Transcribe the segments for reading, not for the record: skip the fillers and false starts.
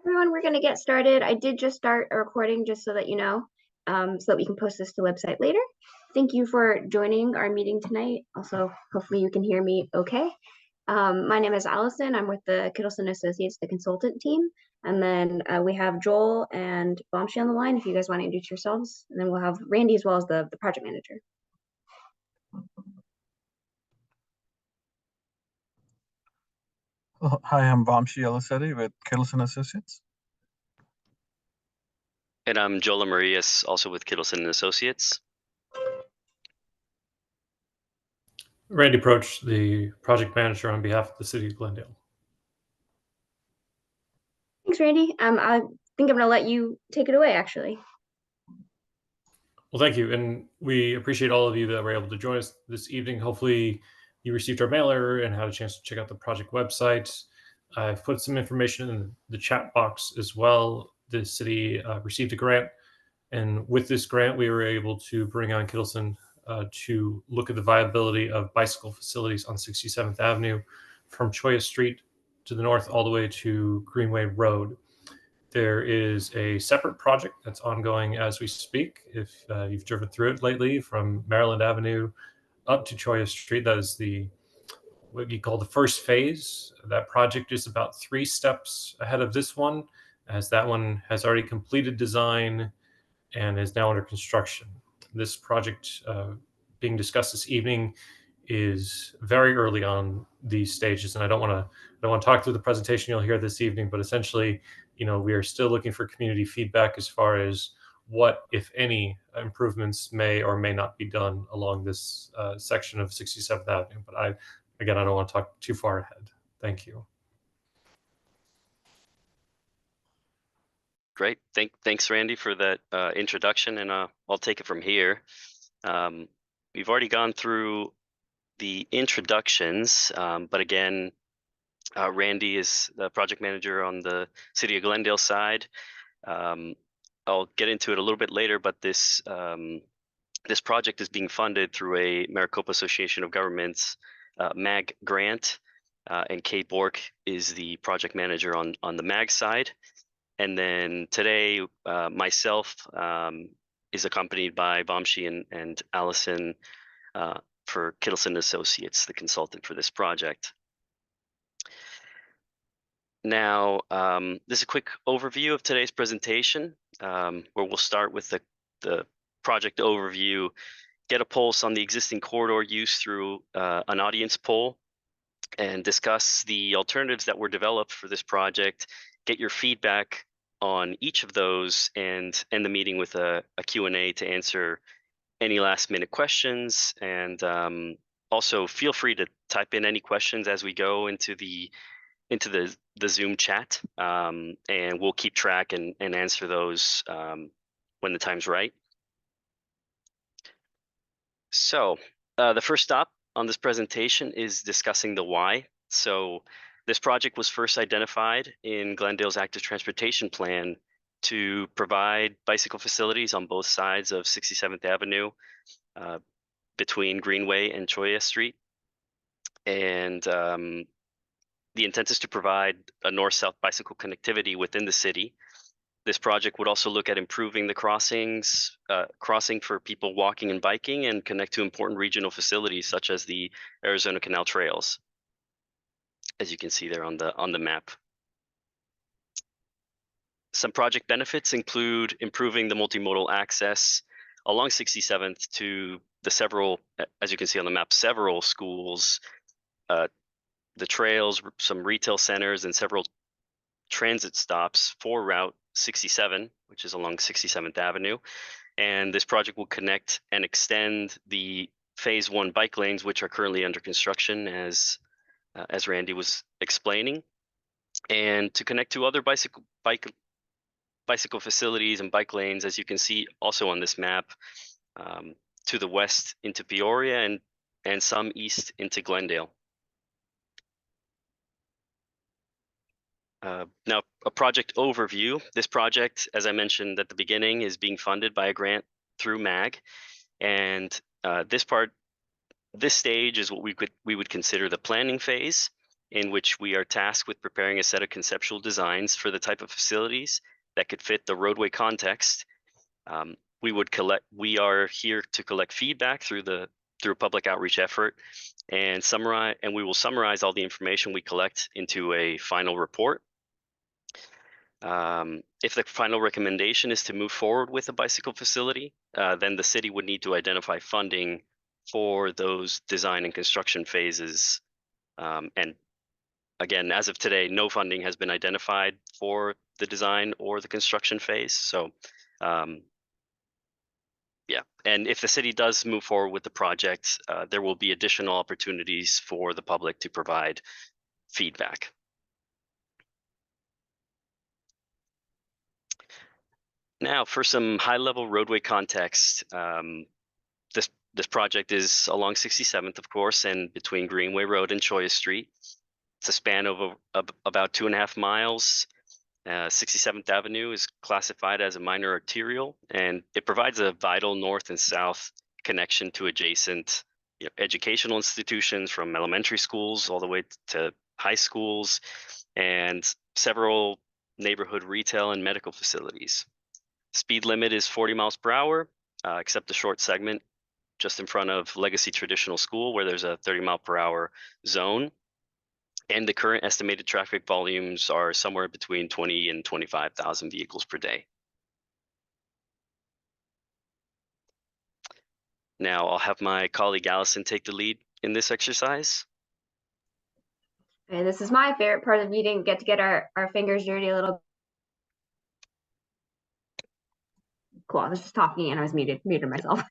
Everyone, we're going to get started. I did just start a recording just so that you know, so that we can post this to the website later. Thank you for joining our meeting tonight. Also, hopefully you can hear me okay. My name is Allison. I'm with the Kittleson Associates, the consultant team. And then we have Joel and Vamshi on the line if you guys want to introduce yourselves. And then we'll have Randy as well as the project manager. Hi, I'm Vamshi Alasetti with Kittleson Associates. And I'm Joel Marias, also with Kittleson Associates. Randy Proch, the project manager on behalf of the City of Glendale. Thanks, Randy. I think I'm going to let you take it away, actually. Well, thank you. And we appreciate all of you that were able to join us this evening. Hopefully you received our mailer and had a chance to check out the project website. I've put some information in the chat box as well. The city received a grant, and with this grant, we were able to bring on Kittleson to look at the viability of bicycle facilities on 67th Avenue from Choya Street to the north all the way to Greenway Road. There is a separate project that's ongoing as we speak. If you've driven through it lately from Maryland Avenue up to Choya Street, that is what you call the first phase. That project is about 3 steps ahead of this one, as that one has already completed design and is now under construction. This project being discussed this evening is very early on these stages, and I don't want to talk through the presentation you'll hear this evening, but essentially, we are still looking for community feedback as far as what, if any, improvements may or may not be done along this section of 67th Avenue. But I don't want to talk too far ahead. Thank you. Great. Thanks, Randy, for that introduction, and I'll take it from here. We've already gone through the introductions, but again, Randy is the project manager on the City of Glendale side. I'll get into it a little bit later, but this project is being funded through a Maricopa Association of Governments MAG grant, and Kate Bork is the project manager on the MAG side. And then today, myself is accompanied by Vamshi and Allison for Kittleson Associates, the consultant for this project. Now, this is a quick overview of today's presentation, where we'll start with the project overview, get a pulse on the existing corridor use through an audience poll, and discuss the alternatives that were developed for this project, get your feedback on each of those, and end the meeting with a Q&A to answer any last minute questions. And also feel free to type in any questions as we go into the Zoom chat, and we'll keep track and answer those when the time's right. So the first stop on this presentation is discussing the why. So this project was first identified in Glendale's active transportation plan to provide bicycle facilities on both sides of 67th Avenue between Greenway and Choya Street. And the intent is to provide a north-south bicycle connectivity within the city. This project would also look at improving the crossing for people walking and biking, and connect to important regional facilities such as the Arizona Canal Trails, as you can see there on the map. Some project benefits include improving the multimodal access along 67th to the several, as you can see on the map, several schools, the trails, some retail centers, and several transit stops for Route 67, which is along 67th Avenue. And this project will connect and extend the Phase 1 bike lanes, which are currently under construction, as Randy was explaining, and to connect to other bicycle facilities and bike lanes, as you can see also on this map, to the west into Peoria and some east into Glendale. Now, a project overview. This project, as I mentioned at the beginning, is being funded by a grant through MAG, and this stage is what we would consider the planning phase. in which we are tasked with preparing a set of conceptual designs for the type of facilities that could fit the roadway context. We are here to collect feedback through a public outreach effort and we will summarize all the information we collect into a final report. If the final recommendation is to move forward with a bicycle facility, then the city would need to identify funding for those design and construction phases. And again, as of today, no funding has been identified for the design or the construction phase. So yeah, and if the city does move forward with the project, there will be additional opportunities for the public to provide feedback. Now, for some high-level roadway context, this project is along 67th, of course, and between Greenway Road and Choya Street. It's a span of about 2.5 miles. 67th Avenue is classified as a minor arterial, and it provides a vital north and south connection to adjacent educational institutions, from elementary schools all the way to high schools, and several neighborhood retail and medical facilities. Speed limit is 40 miles per hour, except a short segment just in front of Legacy Traditional School, where there's a 30 mile per hour zone. And the current estimated traffic volumes are somewhere between 20 and 25,000 vehicles per day. Now I'll have my colleague Allison take the lead in this exercise. And this is my favorite part of the meeting, get to get our fingers dirty a little. Cool, I was just talking and I was muted myself.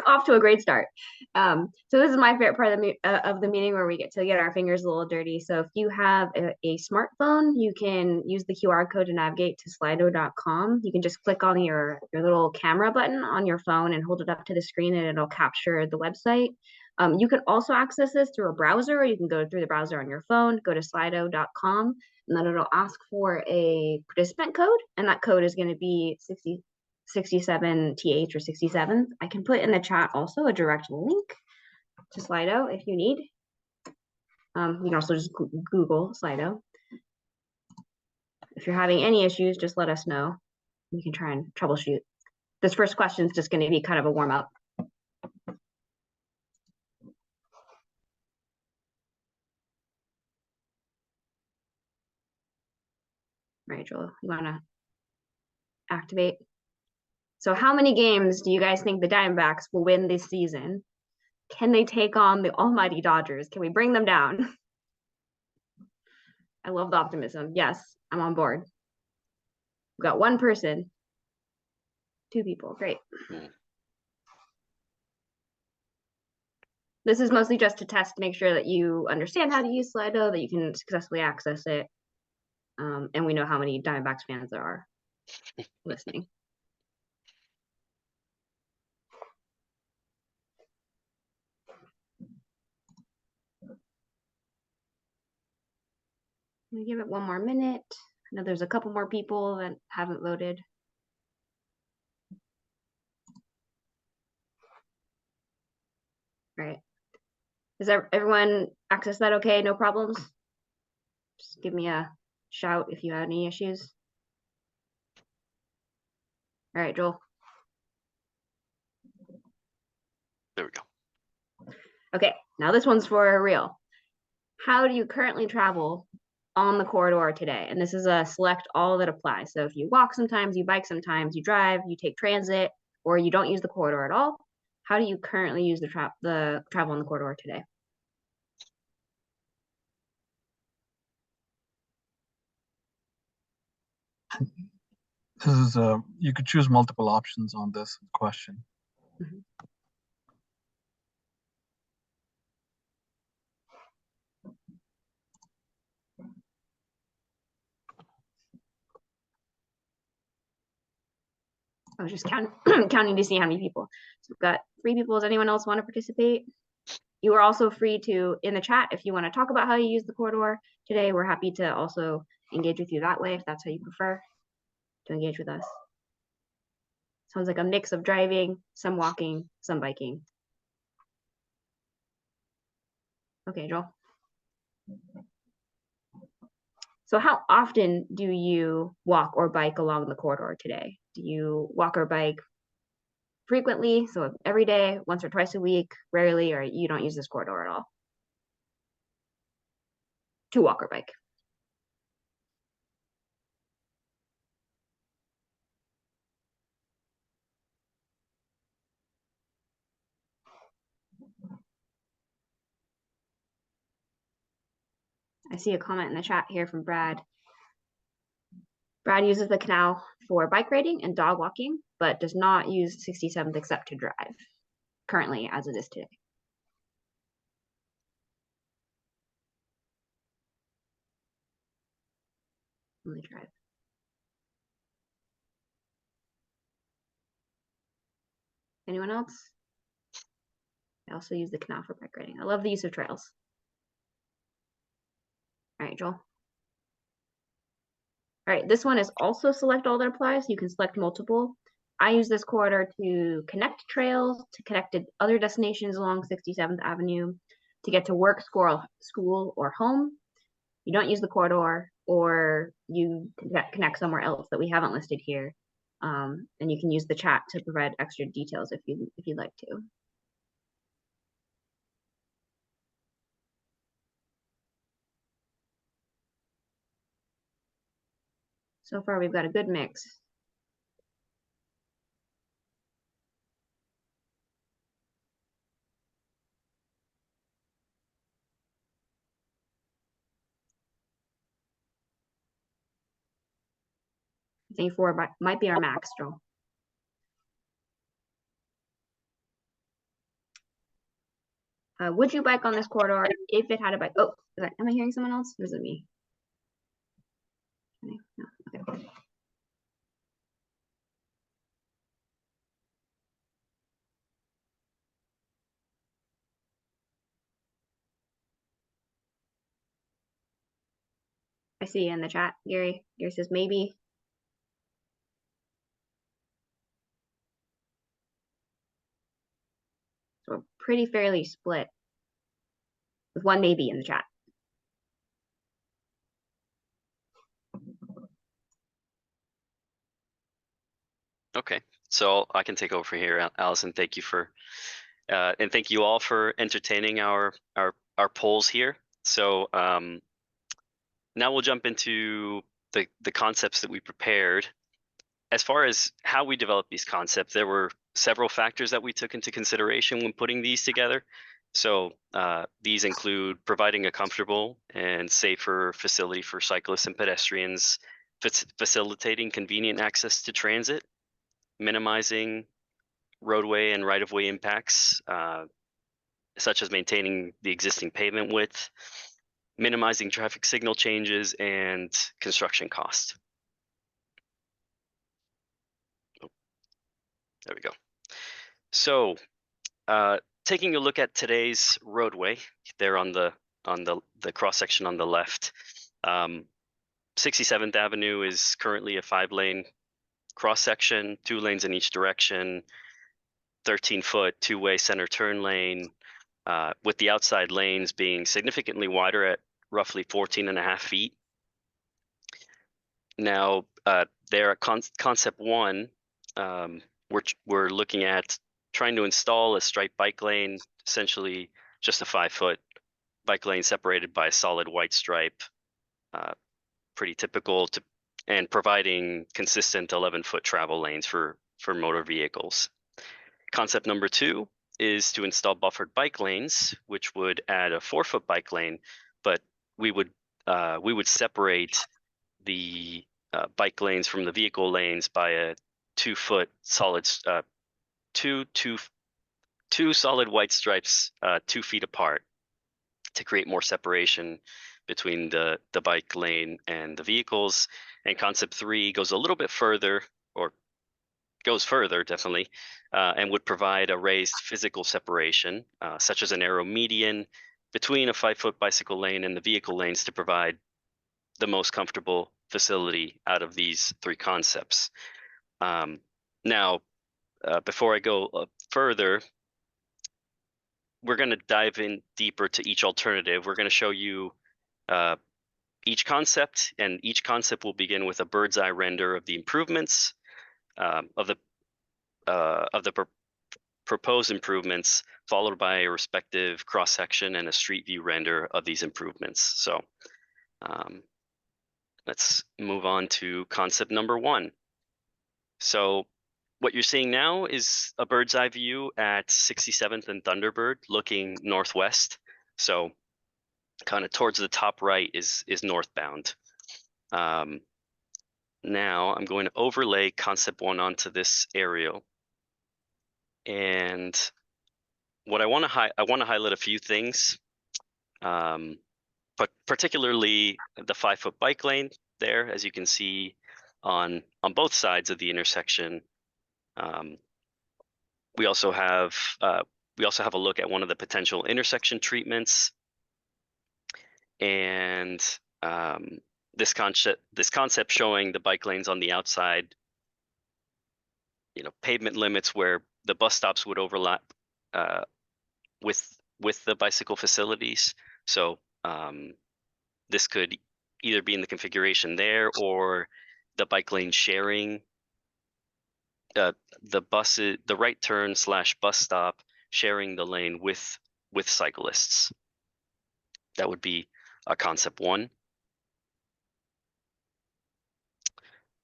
Off to a great start. So this is my favorite part of the meeting, where we get to get our fingers a little dirty. So if you have a smartphone, you can use the QR code to navigate to slido.com. You can just click on your little camera button on your phone and hold it up to the screen, and it'll capture the website. You can also access this through a browser, or you can go through the browser on your phone, go to slido.com, and then it'll ask for a participant code, and that code is going to be 67th or 67th. I can put in the chat also a direct link to Slido if you need. You can also just Google Slido. If you're having any issues, just let us know. We can try and troubleshoot. This first question is just going to be kind of a warm up. Right, Joel, you want to activate? So how many games do you guys think the Diamondbacks will win this season? Can they take on the almighty Dodgers? Can we bring them down? I love the optimism. Yes, I'm on board. We've got one person. 2 people. Great. This is mostly just to test to make sure that you understand how to use Slido, that you can successfully access it. And we know how many Diamondbacks fans there are listening. I'm gonna give it one more minute. I know there's a couple more people that haven't voted. All right. Is everyone access that okay? No problems? Just give me a shout if you have any issues. All right, Joel. There we go. Okay, now this one's for real. How do you currently travel on the corridor today? And this is a select all that applies. So if you walk sometimes, you bike sometimes, you drive, you take transit, or you don't use the corridor at all, how do you currently use the travel on the corridor today? This is you could choose multiple options on this question. Mm-hmm. I was just counting to see how many people. So we've got 3 people. Does anyone else want to participate? You are also free to, in the chat, if you want to talk about how you use the corridor today, we're happy to also engage with you that way, if that's how you prefer to engage with us. Sounds like a mix of driving, some walking, some biking. Okay, Joel. So how often do you walk or bike along the corridor today? Do you walk or bike frequently? So every day, once or twice a week, rarely, or you don't use this corridor at all to walk or bike? I see a comment in the chat here from Brad. Brad uses the canal for bike riding and dog walking, but does not use 67th except to drive, currently as it is today. Only drive. Anyone else? I also use the canal for bike riding. I love the use of trails. All right, Joel. All right, this one is also select all that applies. You can select multiple. I use this corridor to connect trails, to connect to other destinations along 67th Avenue, to get to work, school, or home. You don't use the corridor, or you connect somewhere else that we haven't listed here. And you can use the chat to provide extra details if you'd like to. So far, we've got a good mix. I think 4 might be our max, Joel. Would you bike on this corridor if it had a bike? Oh, am I hearing someone else? Or is it me? No, okay. I see you in the chat, Gary. Gary says maybe. So we're pretty fairly split with one maybe in the chat. Okay, so I can take over here, Allison. Thank you for, and thank you all for entertaining our polls here. So now we'll jump into the concepts that we prepared. As far as how we developed these concepts, there were several factors that we took into consideration when putting these together. So these include providing a comfortable and safer facility for cyclists and pedestrians, facilitating convenient access to transit, minimizing roadway and right-of-way impacts, such as maintaining the existing pavement width, minimizing traffic signal changes, and construction costs. There we go. So taking a look at today's roadway there on the cross section on the left, 67th Avenue is currently a 5-lane cross section, 2 lanes in each direction, 13-foot 2-way center turn lane, with the outside lanes being significantly wider at roughly 14.5 feet. Now, there at concept 1, we're looking at trying to install a striped bike lane, essentially just a 5-foot bike lane separated by a solid white stripe, pretty typical, and providing consistent 11-foot travel lanes for motor vehicles. Concept number 2 is to install buffered bike lanes, which would add a 4-foot bike lane, but we would separate the bike lanes from the vehicle lanes by a 2-foot solid two solid white stripes 2 feet apart to create more separation between the bike lane and the vehicles. And concept 3 goes a little bit further, or goes further definitely, and would provide a raised physical separation, such as a narrow median between a 5-foot bicycle lane and the vehicle lanes to provide the most comfortable facility out of these 3 concepts. Now, before I go further, we're going to dive in deeper to each alternative. We're going to show you each concept, and each concept will begin with a bird's eye render of the improvements, of the proposed improvements, followed by a respective cross-section and a street view render of these improvements. So let's move on to concept number 1. So what you're seeing now is a bird's eye view at 67th and Thunderbird looking northwest. So kind of towards the top right is northbound. Now I'm going to overlay concept 1 onto this aerial. And what I want to highlight a few things, but particularly the 5-foot bike lane there, as you can see on both sides of the intersection. We also have a look at one of the potential intersection treatments, and this concept showing the bike lanes on the outside, pavement limits where the bus stops would overlap with the bicycle facilities. So this could either be in the configuration there, or the bike lane sharing, the right turn / bus stop sharing the lane with cyclists. That would be a concept 1.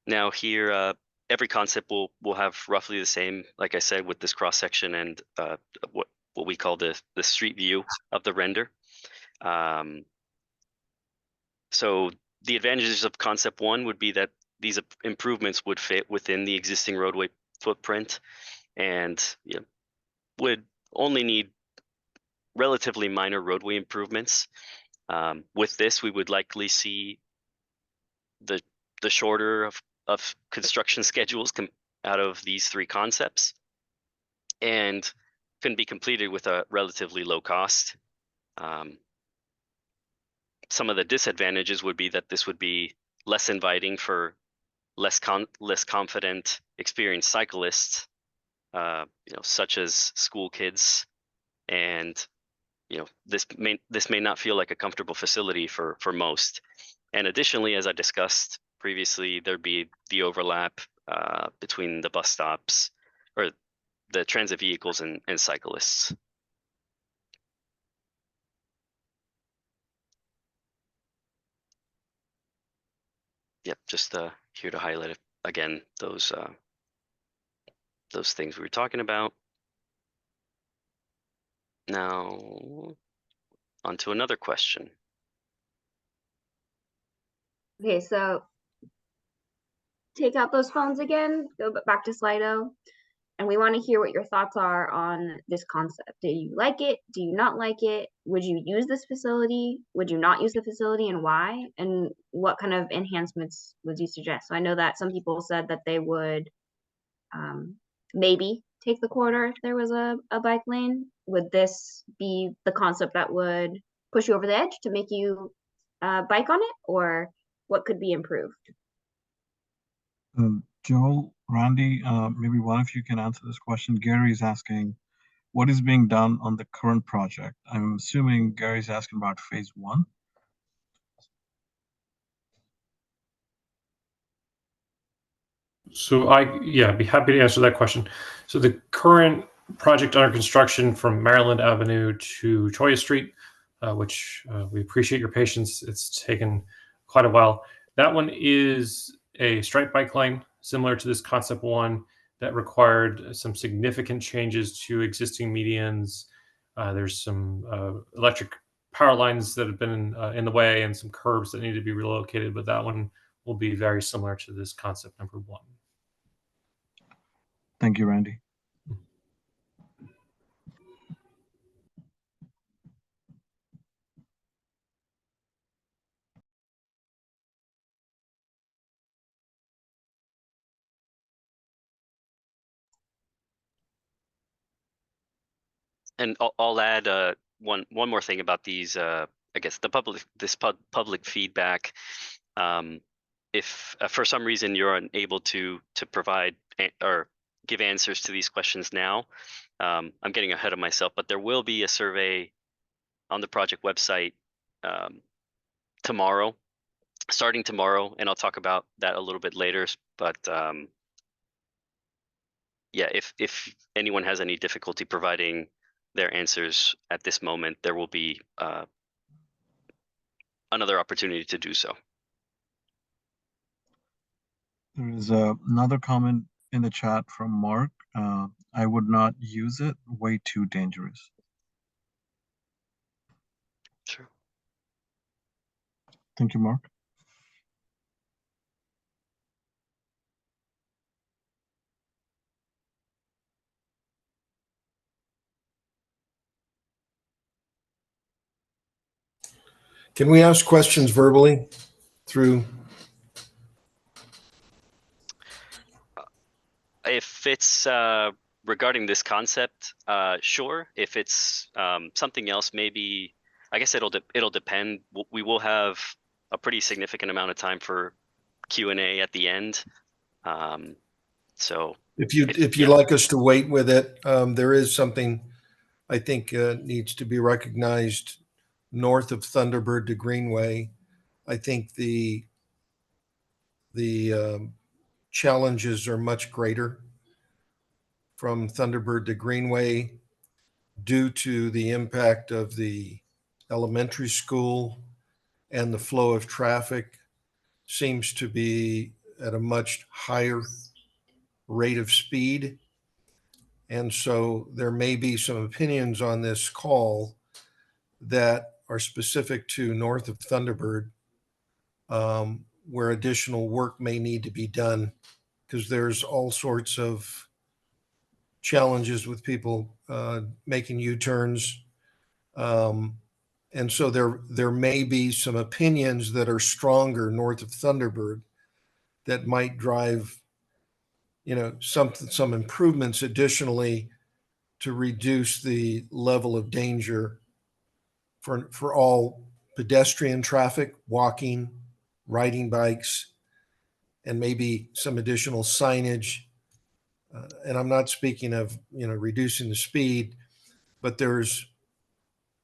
Now here, every concept will have roughly the same, like I said, with this cross section and what we call the street view of the render. So the advantages of concept 1 would be that these improvements would fit within the existing roadway footprint, and would only need relatively minor roadway improvements. With this, we would likely see the shorter of construction schedules out of these 3 concepts, and can be completed with a relatively low cost. Some of the disadvantages would be that this would be less inviting for less confident, experienced cyclists, such as school kids, and this may not feel like a comfortable facility for most. And additionally, as I discussed previously, there'd be the overlap between the bus stops or the transit vehicles and cyclists. Yep, just here to highlight it again, those things we were talking about. Now, on to another question. Okay, so take out those phones again, go back to Slido, and we want to hear what your thoughts are on this concept. Do you like it? Do you not like it? Would you use this facility? Would you not use the facility, and why? And what kind of enhancements would you suggest? So I know that some people said that they would maybe take the corridor if there was a bike lane. Would this be the concept that would push you over the edge to make you bike on it, or what could be improved? Joel, Randy, maybe one of you can answer this question. Gary is asking, what is being done on the current project? I'm assuming Gary's asking about phase 1. So I'd be happy to answer that question. So the current project under construction from Maryland Avenue to Choya Street, which we appreciate your patience. It's taken quite a while. That one is a striped bike lane, similar to this concept 1, that required some significant changes to existing medians. There's some electric power lines that have been in the way, and some curbs that need to be relocated, but that one will be very similar to this concept number 1. Thank you, Randy. And I'll add one more thing about these. I guess this public feedback. If for some reason you're unable to provide or give answers to these questions now, I'm getting ahead of myself, but there will be a survey on the project website tomorrow, starting tomorrow, and I'll talk about that a little bit later. But yeah, if anyone has any difficulty providing their answers at this moment, there will be another opportunity to do so. There is another comment in the chat from Mark. I would not use it. Way too dangerous. Sure. Thank you, Mark. Can we ask questions verbally through? If it's regarding this concept, sure. If it's something else, maybe I guess it'll depend. We will have a pretty significant amount of time for Q&A at the end. So If you'd yeah. like us to wait with it, there is something I think needs to be recognized north of Thunderbird to Greenway. I think the challenges are much greater from Thunderbird to Greenway due to the impact of the elementary school, and the flow of traffic seems to be at a much higher rate of speed. And so there may be some opinions on this call that are specific to north of Thunderbird, where additional work may need to be done because there's all sorts of challenges with people making U-turns. And so there may be some opinions that are stronger north of Thunderbird that might drive, some improvements additionally to reduce the level of danger for all pedestrian traffic, walking, riding bikes, and maybe some additional signage. And I'm not speaking of, reducing the speed, but there's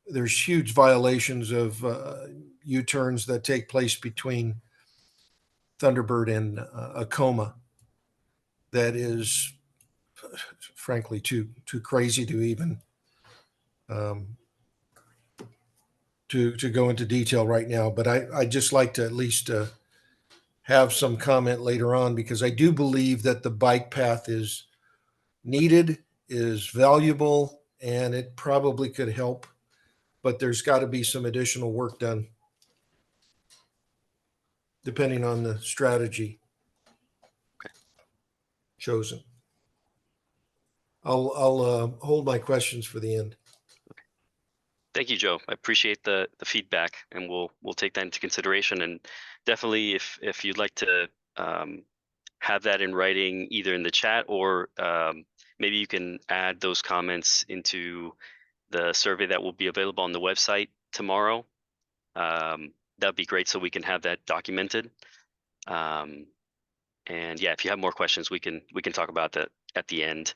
huge violations of U-turns that take place between Thunderbird and Acoma that is frankly too crazy to even to go into detail right now. But I'd just like to at least have some comment later on, because I do believe that the bike path is needed, is valuable, and it probably could help, but there's got to be some additional work done depending on the strategy chosen. I'll hold my questions for the end. Thank you, Joe. I appreciate the feedback, and we'll take that into consideration. And definitely, if you'd like to have that in writing, either in the chat or maybe you can add those comments into the survey that will be available on the website tomorrow. That'd be great, so we can have that documented. And yeah, if you have more questions, we can talk about that at the end.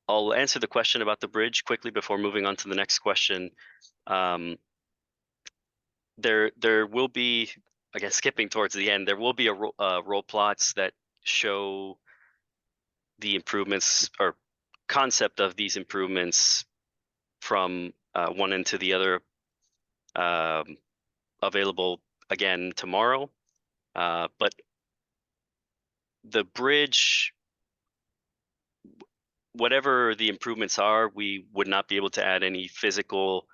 I'll answer the question about the bridge quickly before moving on to the next question. There will be, I guess, skipping towards the end, there will be roll plots that show the improvements or concept of these improvements from one end to the other, available again tomorrow. But the bridge, whatever the improvements are, we would not be able to add any physical,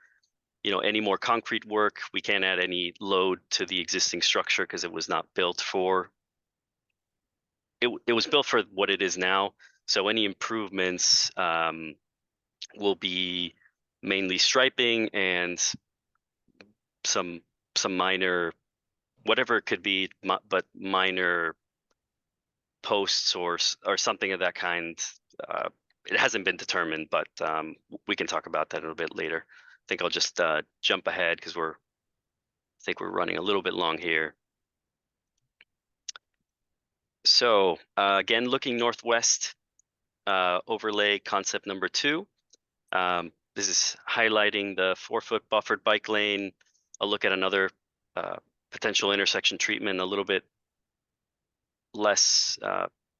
any more concrete work. We can't add any load to the existing structure because it was not built for, it was built for what it is now. So any improvements will be mainly striping and some minor, whatever it could be, but minor posts or something of that kind. It hasn't been determined, but we can talk about that a little bit later. I think I'll just jump ahead because I think we're running a little bit long here. So again, looking northwest, overlay concept number 2. This is highlighting the 4-foot buffered bike lane. I'll look at another potential intersection treatment a little bit less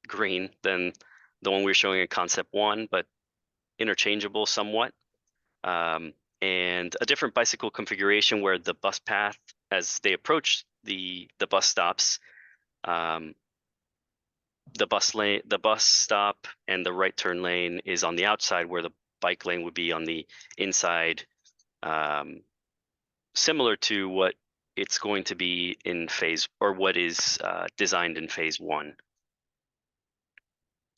green than the one we were showing in concept 1, but interchangeable somewhat. And a different bicycle configuration where the bus path, as they approach the bus stops, the bus stop and the right turn lane is on the outside, where the bike lane would be on the inside, similar to what it's going to be in phase, or what is designed in phase 1.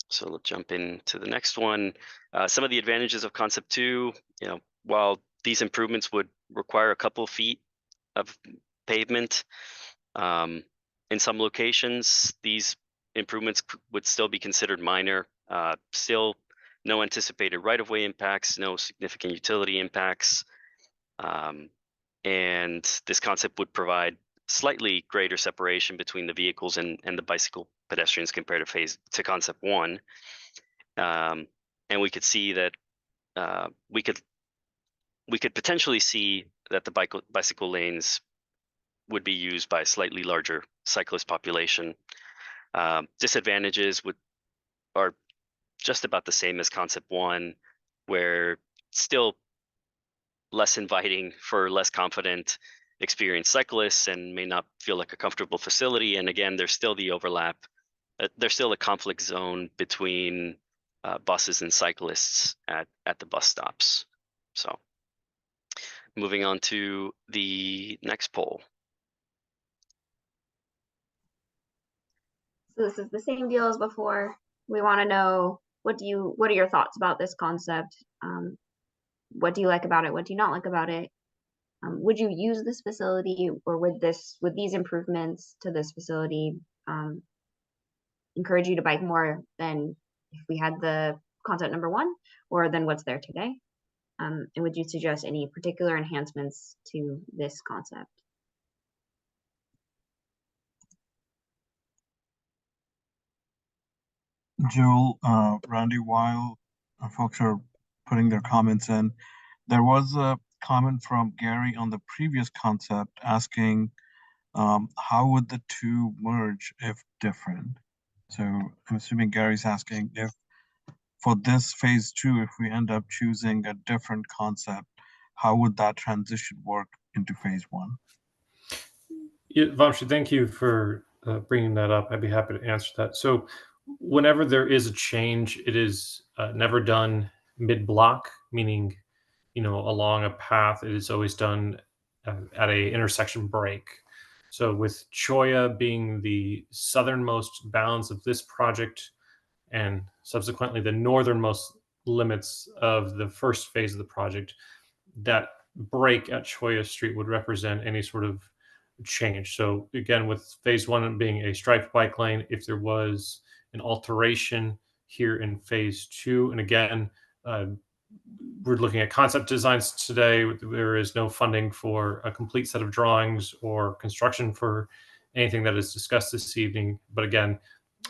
So let's jump into the next one. Some of the advantages of concept 2, while these improvements would require a couple feet of pavement, in some locations, these improvements would still be considered minor. Still no anticipated right-of-way impacts, no significant utility impacts. And this concept would provide slightly greater separation between the vehicles and the bicycle pedestrians compared to concept 1. And we could see that we could potentially see that the bicycle lanes would be used by a slightly larger cyclist population. Disadvantages are just about the same as concept 1, where still less inviting for less confident, experienced cyclists, and may not feel like a comfortable facility. And again, there's still the overlap. There's still a conflict zone between buses and cyclists at the bus stops. So moving on to the next poll. So this is the same deal as before. We want to know, what are your thoughts about this concept? What do you like about it? What do you not like about it? Would you use this facility, or would these improvements to this facility encourage you to bike more than if we had the concept number 1, or than what's there today? And would you suggest any particular enhancements to this concept? Joel, Randy, while folks are putting their comments in, there was a comment from Gary on the previous concept asking how would the two merge if different? So I'm assuming Gary's asking if for this phase 2, if we end up choosing a different concept, how would that transition work into phase 1? Yeah, Vamshi, thank you for bringing that up. I'd be happy to answer that. So whenever there is a change, it is never done mid-block, meaning, along a path. It is always done at a intersection break. So with Cholla being the southernmost bounds of this project, and subsequently the northernmost limits of the first phase of the project, that break at Cholla Street would represent any sort of change. So again, with phase 1 being a striped bike lane, if there was an alteration here in phase 2, and again, we're looking at concept designs today. There is no funding for a complete set of drawings or construction for anything that is discussed this evening. But again,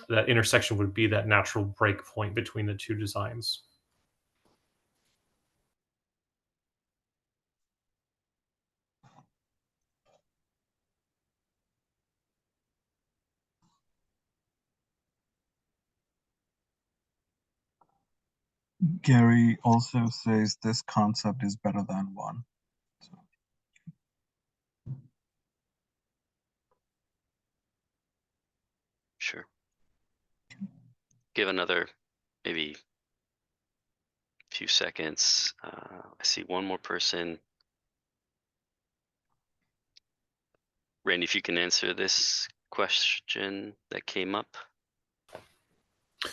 that intersection would be that natural break point between the two designs. Gary also says this concept is better than 1. So. Sure. Give another maybe few seconds. I see one more person. Randy, if you can answer this question that came up.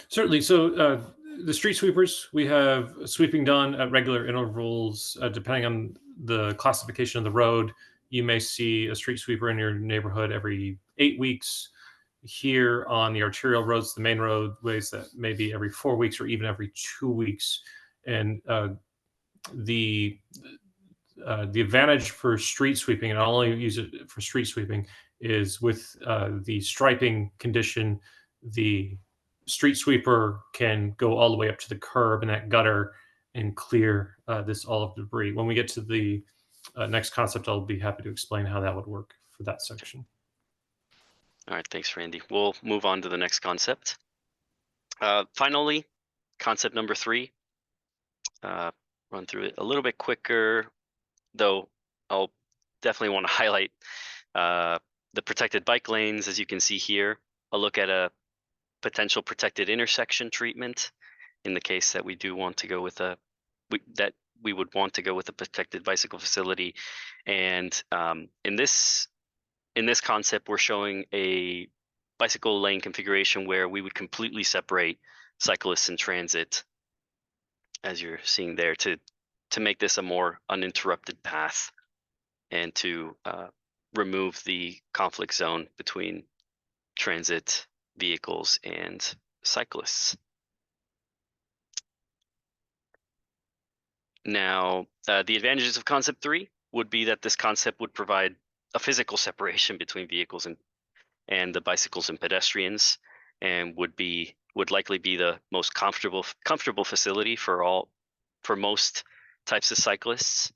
Certainly. So the street sweepers, we have sweeping done at regular intervals. Depending on the classification of the road, you may see a street sweeper in your neighborhood every 8 weeks. Here on the arterial roads, the main roadways, that may be every 4 weeks or even every 2 weeks. And the advantage for street sweeping, and I'll only use it for street sweeping, is with the striping condition, the street sweeper can go all the way up to the curb and that gutter and clear this all of debris. When we get to the next concept, I'll be happy to explain how that would work for for that section. All right, thanks, Randy. We'll move on to the next concept. Finally, concept number 3. Run through it a little bit quicker, though I'll definitely want to highlight the protected bike lanes. As you can see here, a look at a potential protected intersection treatment in the case that we do want to go with we would want to go with a protected bicycle facility. And in this concept, we're showing a bicycle lane configuration where we would completely separate cyclists and transit, as you're seeing there, to make this a more uninterrupted path and to remove the conflict zone between transit vehicles and cyclists. Now, the advantages of concept 3 would be that this concept would provide a physical separation between vehicles and the bicycles and pedestrians, and would likely be the most comfortable facility for most types of cyclists.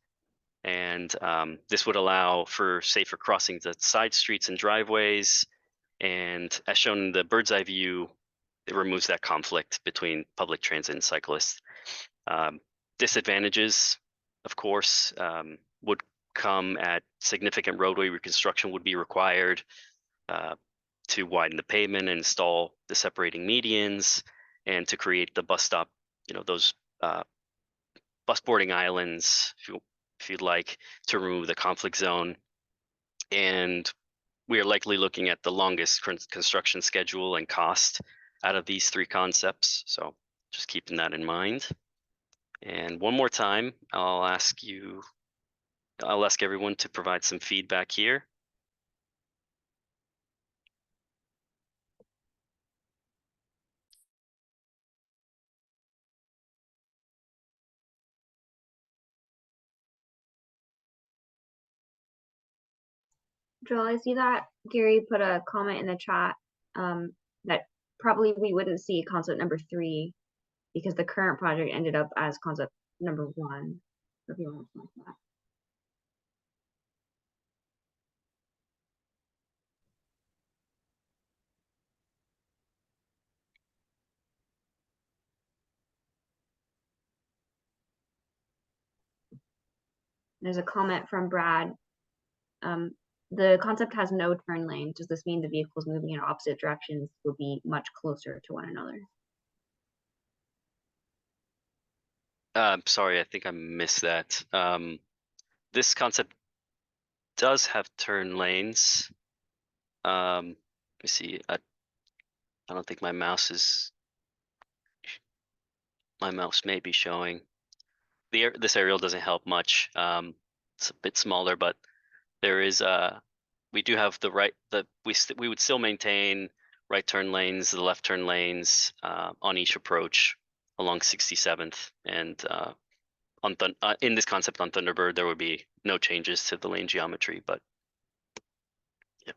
And this would allow for safer crossings at side streets and driveways. And as shown in the bird's eye view, it removes that conflict between public transit and cyclists. Disadvantages, of course, would come at significant roadway reconstruction would be required to widen the pavement and install the separating medians, and to create the bus stop, those bus boarding islands, if you'd like, to remove the conflict zone. And we are likely looking at the longest construction schedule and cost out of these 3 concepts. So just keeping that in mind. And one more time, I'll ask everyone to provide some feedback here. Joel, I see that Gary put a comment in the chat that probably we wouldn't see concept number 3 because the current project ended up as concept number 1. If you want to respond to that. There's a comment from Brad. The concept has no turn lane. Does this mean the vehicles moving in opposite directions will be much closer to one another? Sorry, I think I missed that. This concept does have turn lanes. Let me see. I don't think my mouse may be showing. This aerial doesn't help much. It's a bit smaller, but there is we do have we would still maintain right turn lanes, the left turn lanes on each approach along 67th, and in this concept on Thunderbird there would be no changes to the lane geometry, but yeah.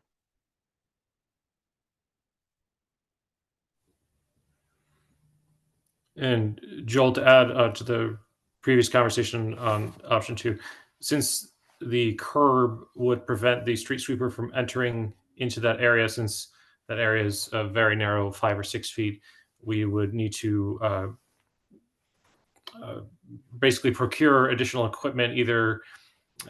And Joel, to add to the previous conversation on option 2, since the curb would prevent the street sweeper from entering into that area, since that area is a very narrow, 5 or 6 feet, we would need to basically procure additional equipment, either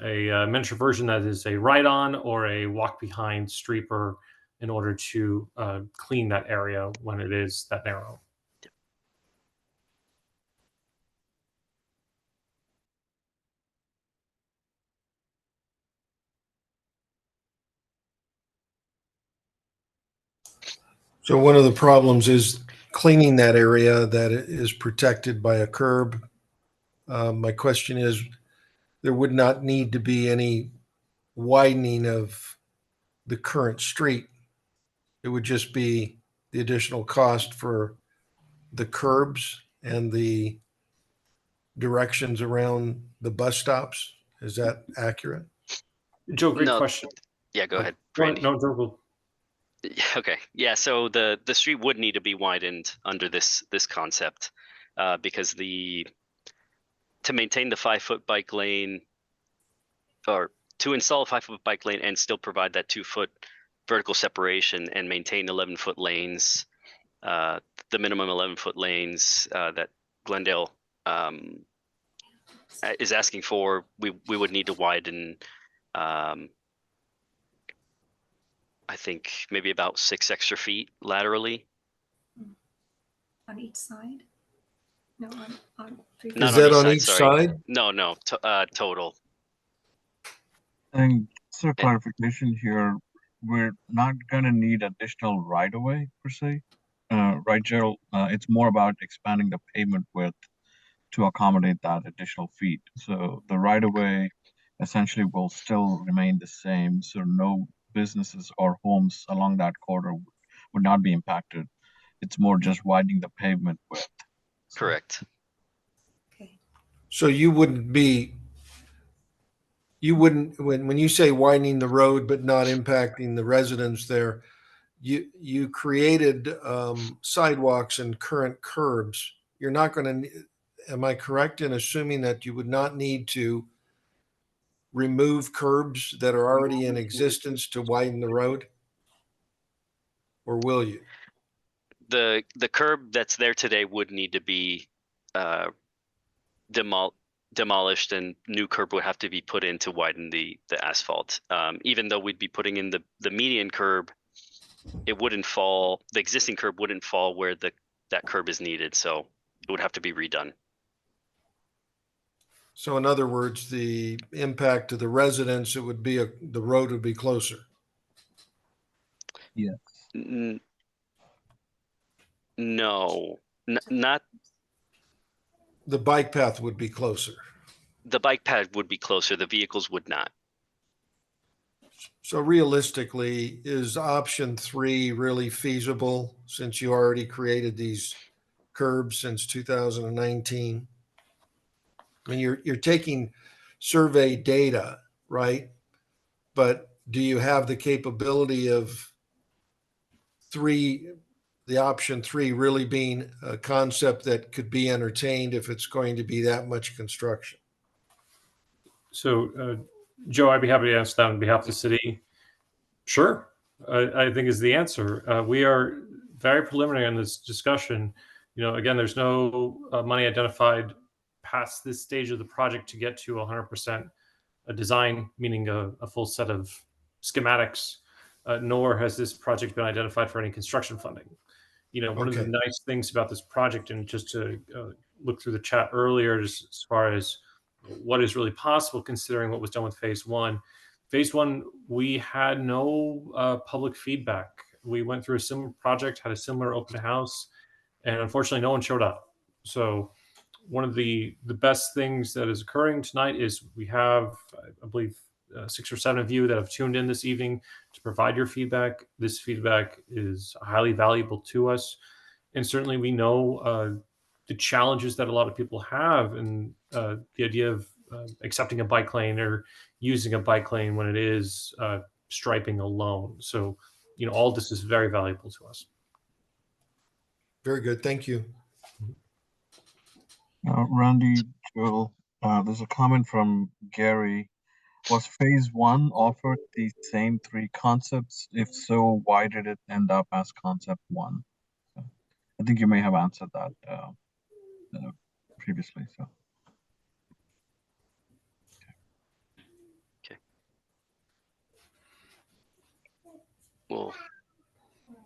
a miniature version that is a ride-on or a walk-behind streeper, in order to clean that area when it is that narrow. So one of the problems is cleaning that area that is protected by a curb. My question is, there would not need to be any widening of the current street. It would just be the additional cost for the curbs and the directions around the bus stops. Is that accurate? Joe, great No. question. Yeah, go ahead, Go Randy. ahead. No, Joe, go. Okay, yeah, so the street would need to be widened under this concept because to maintain the 5-foot bike lane, or to install a 5-foot bike lane and still provide that 2-foot vertical separation and maintain 11-foot lanes, the minimum 11-foot lanes that Glendale is asking for, we would need to widen, I think maybe about 6 extra feet laterally. On each side? No, on 3 Not Is on that each on side, each sorry. side? No, total. And just a clarification here, we're not gonna need additional right of way per se. Right, Gerald? It's more about expanding the pavement width to accommodate that additional feet. So the right of way essentially will still remain the same. So no businesses or homes along that corridor would not be impacted. It's more just widening the pavement width. So- Correct. Okay. So you wouldn't, when you say widening the road but not impacting the residents there, you created sidewalks and current curbs. You're not going to, am I correct in assuming that you would not need to remove curbs that are already in existence to widen the road? Or will you? The curb that's there today would need to be demolished, and new curb would have to be put in to widen the asphalt. Even though we'd be putting in the median curb, it wouldn't fall. The existing curb wouldn't fall where that curb is needed, so it would have to be redone. So in other words, the impact to the residents, it would be the road would be closer. Yeah. No, not The bike path would be closer. the bike pad would be closer. The vehicles would not. So realistically, is option 3 really feasible since you already created these curbs since 2019? I mean, you're taking survey data, right? But do you have the capability of the option 3 really being a concept that could be entertained if it's going to be that much construction? So, Joe, I'd be happy to answer that on behalf of the city. Sure, I think is the answer. We are very preliminary on this discussion. Again, there's no money identified past this stage of the project to get to 100% a design, meaning a full set of schematics, nor has this project been identified for any construction funding. One of the Okay. nice things about this project, and just to look through the chat earlier, just as far as what is really possible considering what was done with phase 1. Phase 1, we had no public feedback. We went through a similar project, had a similar open house, and unfortunately no one showed up. So one of the best things that is occurring tonight is we have, I believe, 6 or 7 of you that have tuned in this evening to provide your feedback. This feedback is highly valuable to us. And certainly we know the challenges that a lot of people have, and the idea of accepting a bike lane or using a bike lane when it is striping alone. So, all this is very valuable to us. Very good. Thank you. Randy, Joel, there's a comment from Gary. Was phase 1 offered the same 3 concepts? If so, why did it end up as concept 1? So, I think you may have answered that previously. So. Well,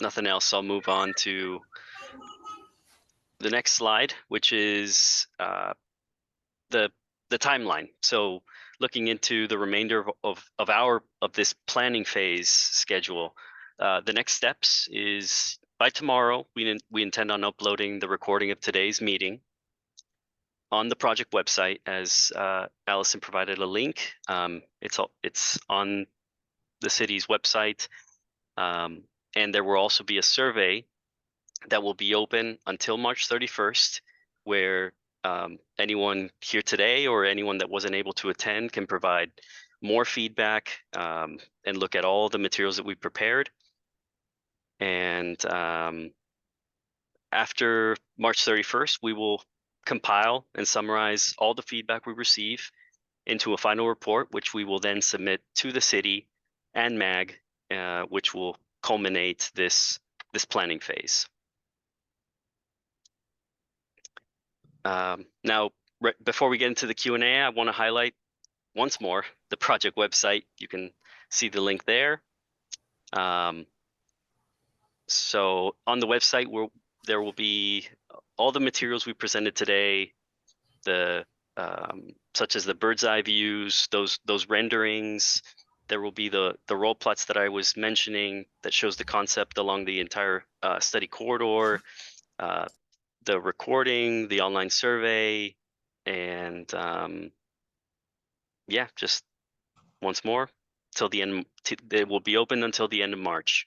nothing else. I'll move on to the next slide, which is the timeline. So looking into the remainder of this planning phase schedule, the next steps is by tomorrow we intend on uploading the recording of today's meeting on the project website, as Allison provided a link. It's on the city's website, and there will also be a survey that will be open until March 31st, where anyone here today or anyone that wasn't able to attend can provide more feedback and look at all the materials that we prepared. And after March 31st, we will compile and summarize all the feedback we receive into a final report, which we will then submit to the city and MAG, which will culminate this planning phase. Now, before we get into the Q&A, I want to highlight once more the project website. You can see the link there. So on the website, there will be all the materials we presented today, such as the bird's eye views, those renderings. There will be the roll plots that I was mentioning that shows the concept along the entire study corridor, the recording, the online survey, and yeah, just once more till the end. It will be open until the end of March.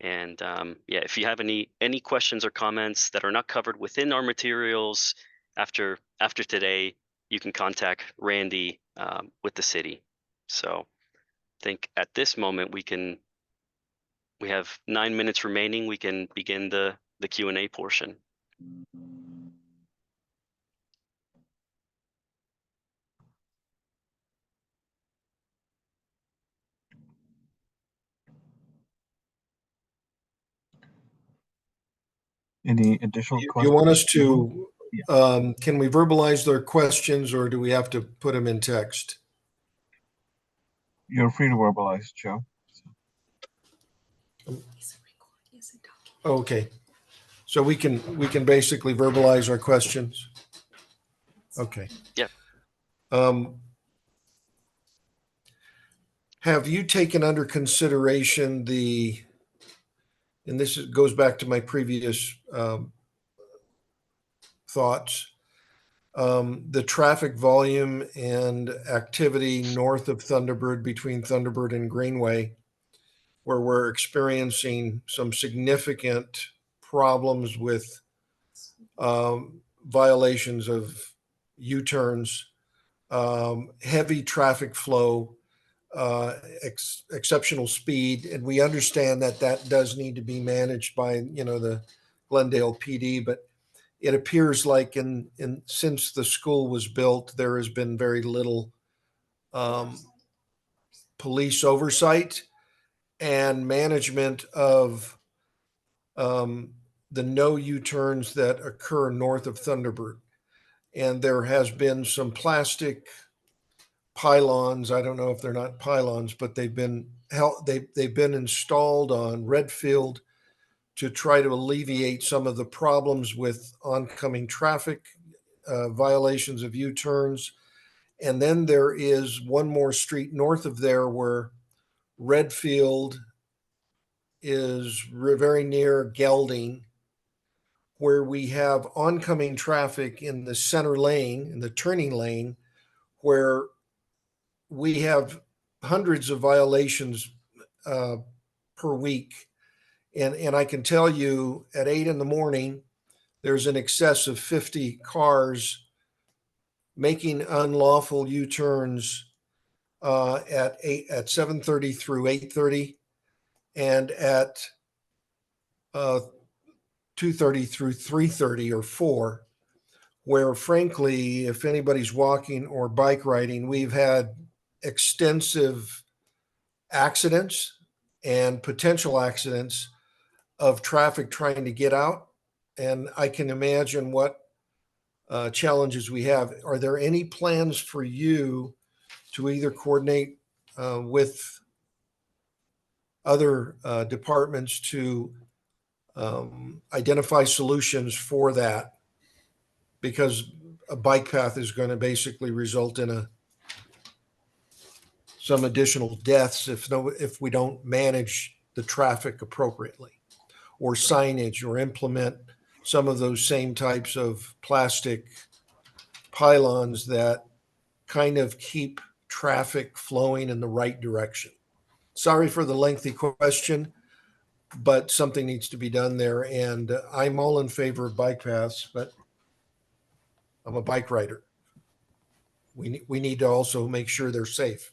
And yeah, if you have any questions or comments that are not covered within our materials after today, you can contact Randy with the city. So I think at this moment we have 9 minutes remaining. We can begin the Q&A portion. Any additional You questions? want us to, can we verbalize their questions or do we have to put them in text? You're free to verbalize, Joe. Okay. So we can basically verbalize our questions? Okay. Yeah. Have you taken under consideration and this goes back to my previous thoughts, the traffic volume and activity north of Thunderbird, between Thunderbird and Greenway, where we're experiencing some significant problems with violations of U-turns, heavy traffic flow, exceptional speed, and we understand that does need to be managed by the Glendale PD, but it appears like since the school was built, there has been very little police oversight and management of the no U-turns that occur north of Thunderbird. And there has been some plastic pylons. I don't know if they're not pylons, but they've been installed on Redfield to try to alleviate some of the problems with oncoming traffic, violations of U-turns. And then there is one more street north of there where Redfield is very near Gelding, where we have oncoming traffic in the center lane, in the turning lane, where we have hundreds of violations per week. And I can tell you at 8 a.m, there's an excess of 50 cars making unlawful U-turns at 7:30 through 8:30 and at 2:30 through 3:30 or 4, where frankly, if anybody's walking or bike riding, we've had extensive accidents and potential accidents of traffic trying to get out. And I can imagine what challenges we have. Are there any plans for you to either coordinate with other departments to identify solutions for that? Because a bike path is going to basically result in some additional deaths if we don't manage the traffic appropriately, or signage, or implement some of those same types of plastic pylons that kind of keep traffic flowing in the right direction. Sorry for the lengthy question, but something needs to be done there. And I'm all in favor of bike paths, but I'm a bike rider. We need to also make sure they're safe.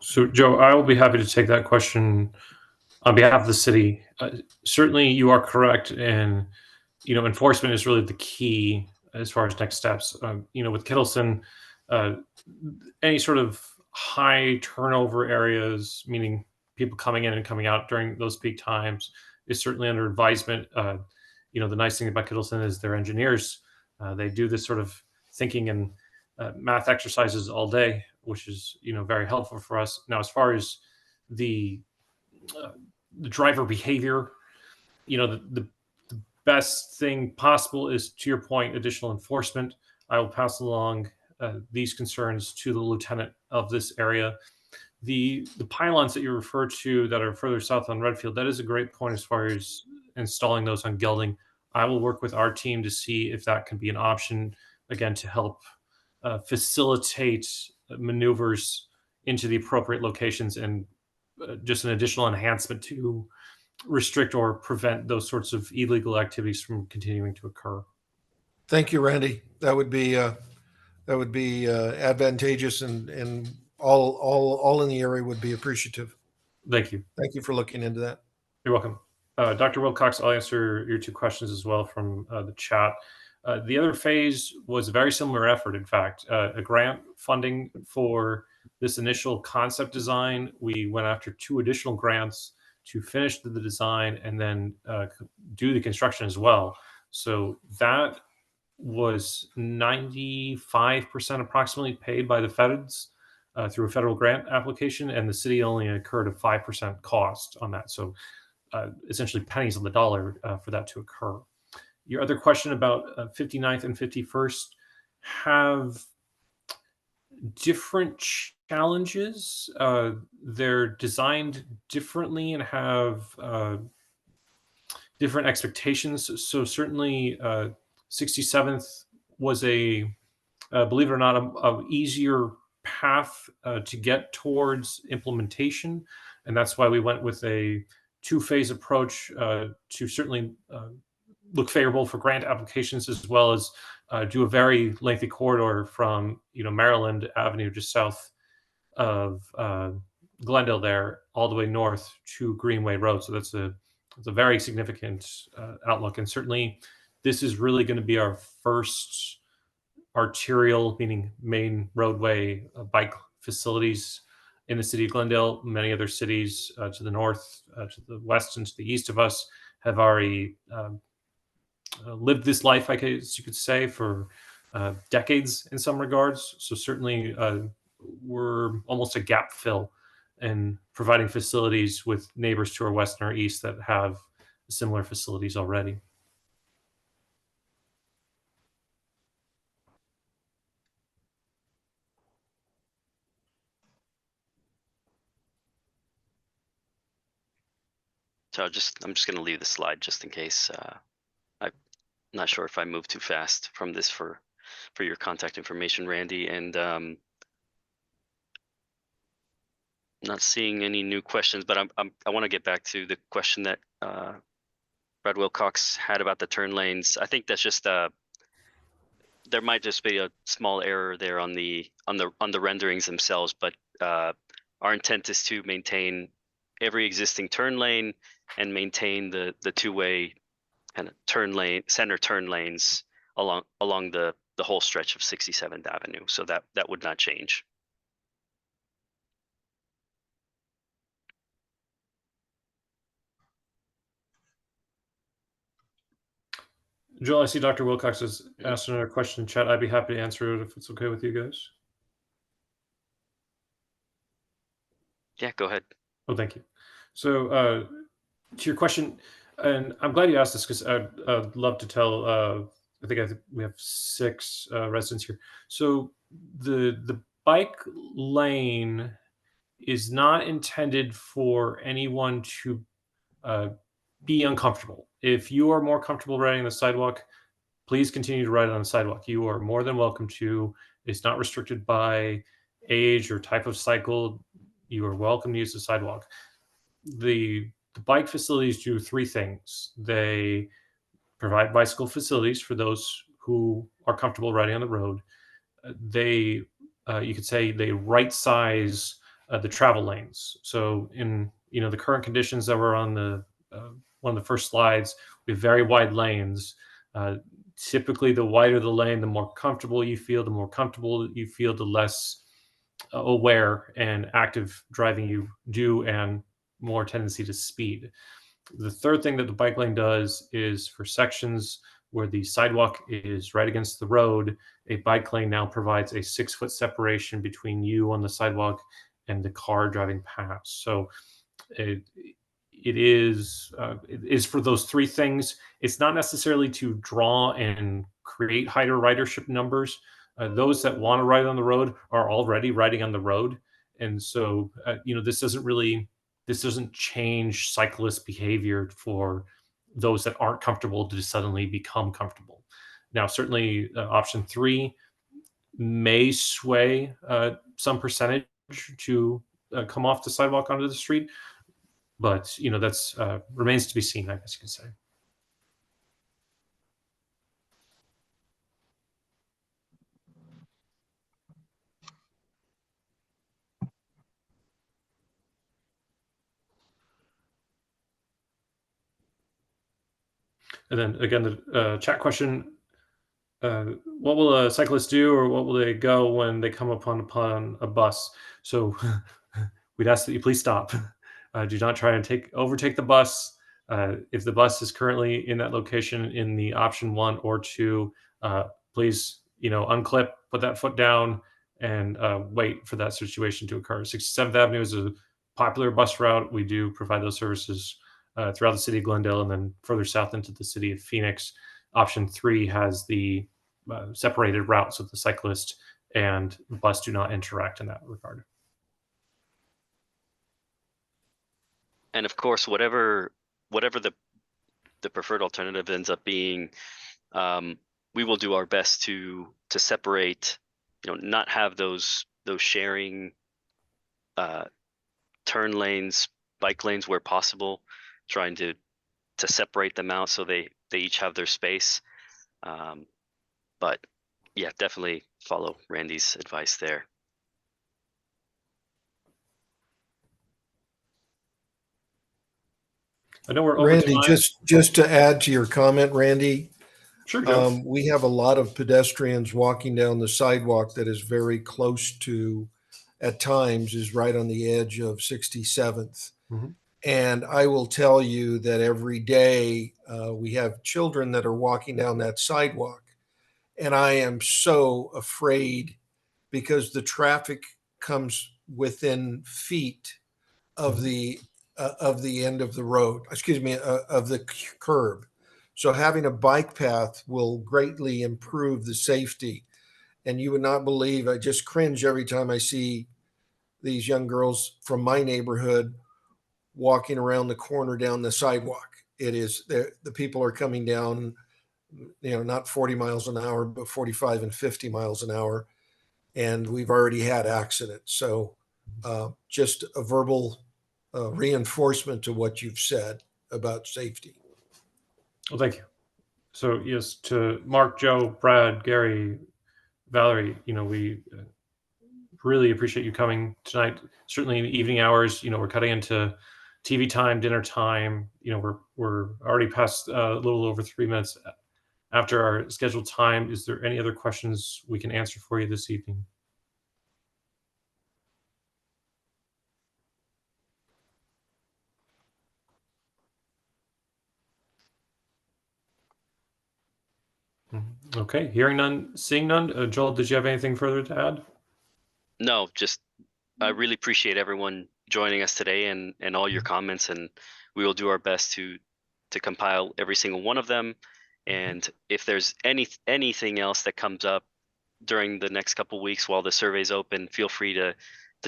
So, Joe, I will be happy to take that question on behalf of the city. Certainly, you are correct, and enforcement is really the key as far as next steps. With Kittleson, any sort of high turnover areas, meaning people coming in and coming out during those peak times, is certainly under advisement. The nice thing about Kittleson is they're engineers. They do this sort of thinking and math exercises all day, which is very helpful for us. Now, as far as the driver behavior, the best thing possible is, to your point, additional enforcement. I will pass along these concerns to the lieutenant of this area. The pylons that you refer to that are further south on Redfield, that is a great point as far as installing those on Gelding. I will work with our team to see if that can be an option, again, to help facilitate maneuvers into the appropriate locations, and just an additional enhancement to restrict or prevent those sorts of illegal activities from continuing to occur. Thank you, Randy. That would be advantageous, and all in the area would be appreciative. Thank you. Thank you for looking into that. You're welcome. Dr. Wilcox, I'll answer your two questions as well from the chat. The other phase was a very similar effort, in fact, a grant funding for this initial concept design. We went after 2 additional grants to finish the design and then do the construction as well. So that was 95% approximately paid by the feds through a federal grant application, and the city only incurred a 5% cost on that. So essentially pennies on the dollar for that to occur. Your other question about 59th and 51st have different challenges. They're designed differently and have different expectations. So certainly 67th was a, believe it or not, a easier path to get towards implementation. And that's why we went with a 2-phase approach to certainly look favorable for grant applications, as well as do a very lengthy corridor from Maryland Avenue just south of Glendale there all the way north to Greenway Road. So that's a very significant outlook, and certainly this is really going to be our first arterial, meaning main roadway bike facilities in the city of Glendale. Many other cities to the north, to the west, and to the east of us have already lived this life, I guess you could say, for decades in some regards. So certainly we're almost a gap fill in providing facilities with neighbors to our west and our east that have similar facilities already. So I'm just going to leave the slide just in case. I'm not sure if I moved too fast from this for your contact information, Randy, and not seeing any new questions. But I want to get back to the question that Brad Wilcox had about the turn lanes. I think that's just there might just be a small error there on the renderings themselves, but our intent is to maintain every existing turn lane and maintain the 2-way kind of center turn lanes along the whole stretch of 67th Avenue. So that would not change. Joel, I see Dr. Wilcox has asked another question in chat. I'd be happy to answer it if it's okay with you guys. Yeah, go ahead. Oh, thank you. So to your question, and I'm glad you asked this because I'd love to tell, I think we have 6 residents here. So the bike lane is not intended for anyone to be uncomfortable. If you are more comfortable riding the sidewalk, please continue to ride on the sidewalk. You are more than welcome to. It's not restricted by age or type of cycle. You are welcome to use the sidewalk. The bike facilities do 3 things. They provide bicycle facilities for those who are comfortable riding on the road. They, you could say, they right size the travel lanes. So in the current conditions that were on the one of the first slides, we have very wide lanes typically the wider the lane, the more comfortable you feel. The more comfortable you feel, the less aware and active driving you do, and more tendency to speed. The third thing that the bike lane does is for sections where the sidewalk is right against the road, a bike lane now provides a 6-foot separation between you on the sidewalk and the car driving past. So it is for those three things. It's not necessarily to draw and create higher ridership numbers. Those that want to ride on the road are already riding on the road, and so this doesn't change cyclist behavior for those that aren't comfortable to suddenly become comfortable. Now, certainly, option 3 may sway some percentage to come off the sidewalk onto the street, but that's remains to be seen, I guess you could say. And then again, the chat question: what will a cyclist do, or what will they go when they come upon a bus? So we'd ask that you please stop. Do not try and overtake the bus. If the bus is currently in that location in the option 1 or 2, please unclip, put that foot down, and wait for that situation to occur. 67th Avenue is a popular bus route. We do provide those services throughout the city of Glendale, and then further south into the city of Phoenix. Option 3 has the separated route, so the cyclist and the bus do not interact in that regard. And of course, whatever the preferred alternative ends up being, we will do our best to separate, not have those sharing turn lanes, bike lanes where possible, trying to separate them out so they each have their space. But yeah, definitely follow Randy's advice there. I know we're over Randy, time. just to add to your comment, Randy, Sure, Joe. we have a lot of pedestrians walking down the sidewalk that is very close to, at times, is right on the edge of 67th. Mhm. And I will tell you that every day we have children that are walking down that sidewalk. And I am so afraid because the traffic comes within feet of the end of the road, of the curb. So having a bike path will greatly improve the safety. And you would not believe, I just cringe every time I see these young girls from my neighborhood walking around the corner down the sidewalk. It is the people are coming down, not 40 miles an hour, but 45 and 50 miles an hour. And we've already had accidents. So just a verbal reinforcement to what you've said about safety. Well, thank you. So yes, to Mark, Joe, Brad, Gary, Valerie, we really appreciate you coming tonight. Certainly in the evening hours, we're cutting into TV time, dinner time. We're already past a little over 3 minutes after our scheduled time. Is there any other questions we can answer for you this evening? Okay, hearing none, seeing none. Joel, did you have anything further to add? No, just I really appreciate everyone joining us today and all your comments, and we will do our best to compile every single one of them. And if there's anything else that comes up during the next couple of weeks while the survey's open, feel free to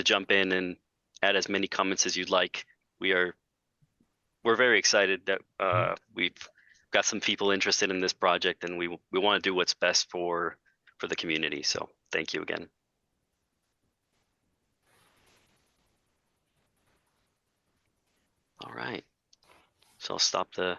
jump in and add as many comments as you'd like. We're very excited that we've got some people interested in this project, and we want to do what's best for the community. So thank you again. All right. So I'll stop the